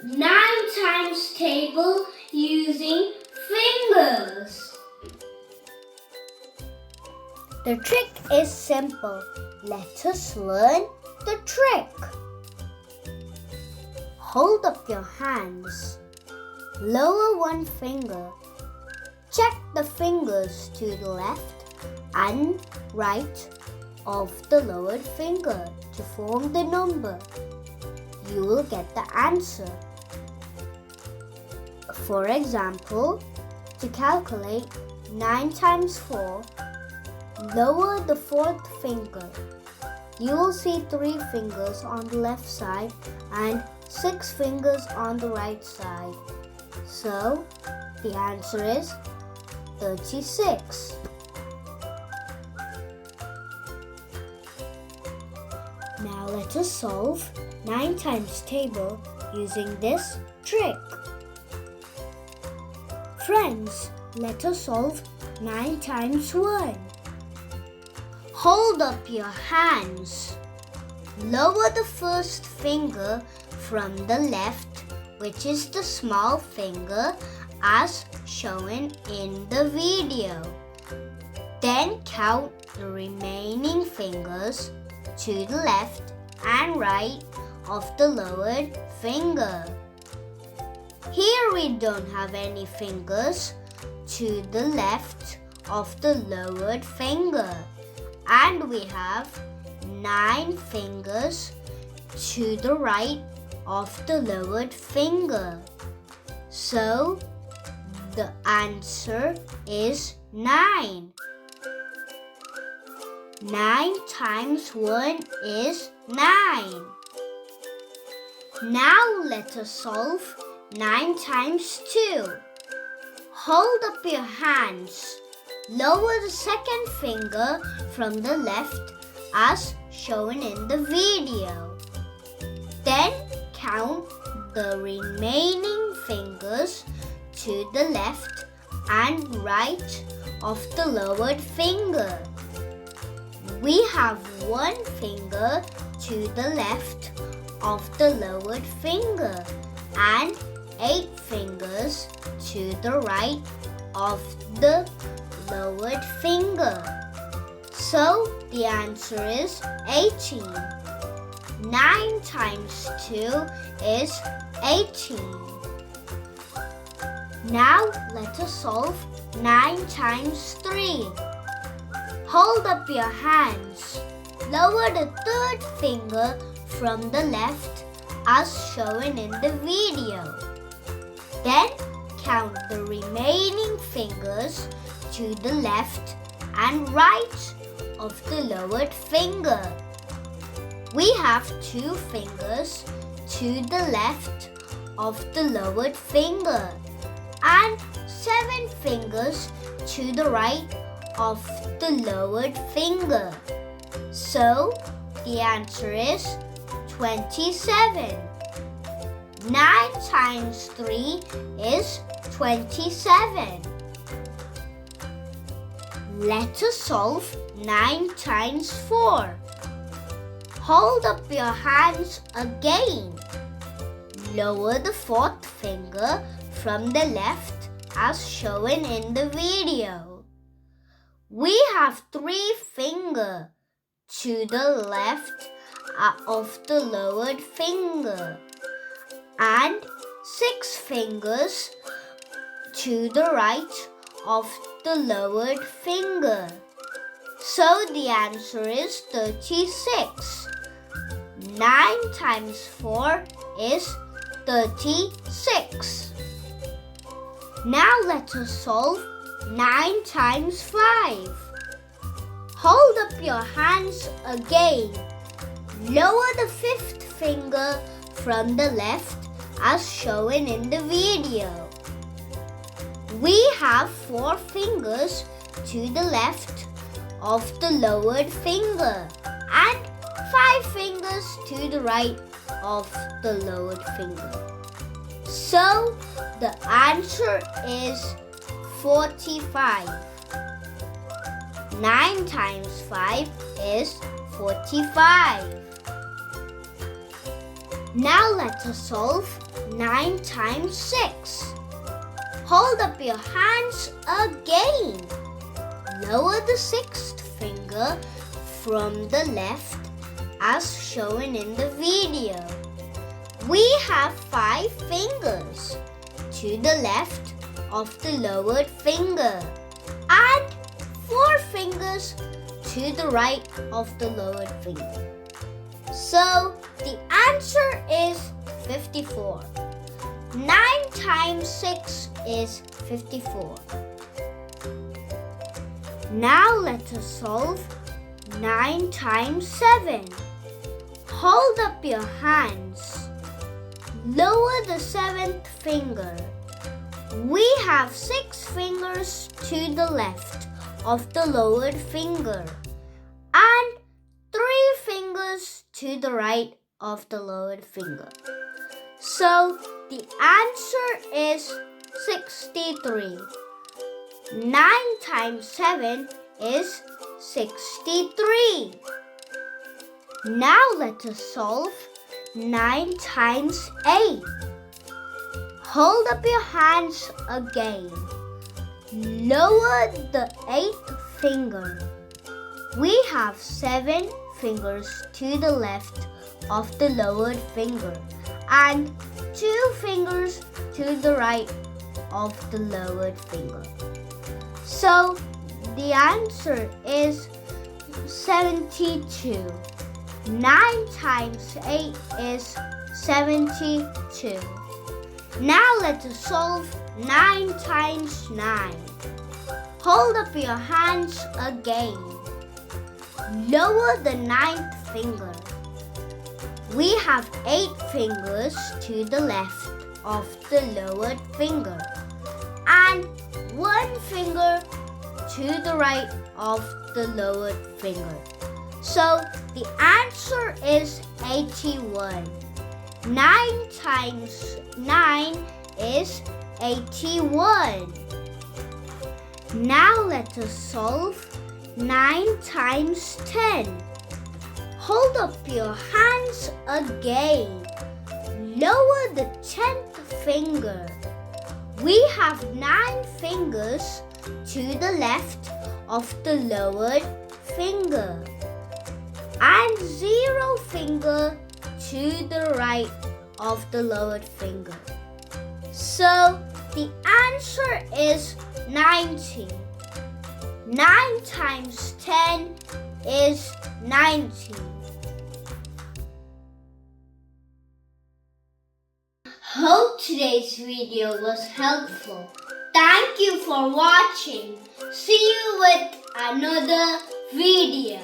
9 times table using fingers. The trick is simple. Let us learn the trick. Hold up your hands. Lower one finger. Check the fingers to the left and right of the lowered finger to form the number. You will get the answer. For example, to calculate 9 times 4, lower the fourth finger. You will see 3 fingers on the left side and 6 fingers on the right side. So, the answer is 36. Now let us solve 9 times table using this trick. Friends, let us solve 9 times 1. Hold up your hands. Lower the first finger from the left, which is the small finger, as shown in the video. Then count the remaining fingers to the left and right of the lowered finger. Here we don't have any fingers to the left of the lowered finger, and we have 9 fingers to the right of the lowered finger. So the answer is 9. 9 times 1 is 9. Now let us solve 9 times 2. Hold up your hands. Lower the second finger from the left as shown in the video. Then count the remaining fingers to the left and right of the lowered finger. We have 1 finger to the left of the lowered finger and 8 fingers to the right of the lowered finger. So the answer is 18. 9 times 2 is 18. Now let us solve 9 times 3. Hold up your hands. Lower the third finger from the left as shown in the video. Then count the remaining fingers to the left and right of the lowered finger. We have 2 fingers to the left of the lowered finger and 7 fingers to the right of the lowered finger. So the answer is 27. 9 times 3 is 27. Let us solve 9 times 4. Hold up your hands again. Lower the fourth finger from the left as shown in the video. We have 3 fingers to the left of the lowered finger and 6 fingers to the right of the lowered finger. So the answer is 36. 9 times 4 is 36. Now let us solve 9 times 5. Hold up your hands again. Lower the fifth finger from the left as shown in the video. We have 4 fingers to the left of the lowered finger and 5 fingers to the right of the lowered finger. So the answer is 45. 9 times 5 is 45. Now let us solve 9 times 6. Hold up your hands again. Lower the 6th finger from the left as shown in the video. We have 5 fingers to the left of the lowered finger and 4 fingers to the right of the lowered finger. So the answer is 54. 9 times 6 is 54. Now let us solve 9 times 7. Hold up your hands. Lower the 7th finger. We have 6 fingers to the left of the lowered finger and 3 fingers to the right of the lowered finger. So the answer is 63. 9 times 7 is 63. Now let us solve 9 times 8. Hold up your hands again. Lower the 8th finger. We have 7 fingers to the left of the lowered finger and 2 fingers to the right of the lowered finger. So the answer is 72. 9 times 8 is 72. Now let us solve 9 times 9. Hold up your hands again. Lower the 9th finger. We have 8 fingers to the left of the lowered finger and 1 finger to the right of the lowered finger. So the answer is 81. 9 times 9 is 81. Now let us solve 9 times 10. Hold up your hands again. Lower the 10th finger. We have 9 fingers to the left of the lowered finger and 0 finger to the right of the lowered finger. So the answer is 90. 9 times 10 is 90. Hope today's video was helpful. Thank you for watching. See you with another video.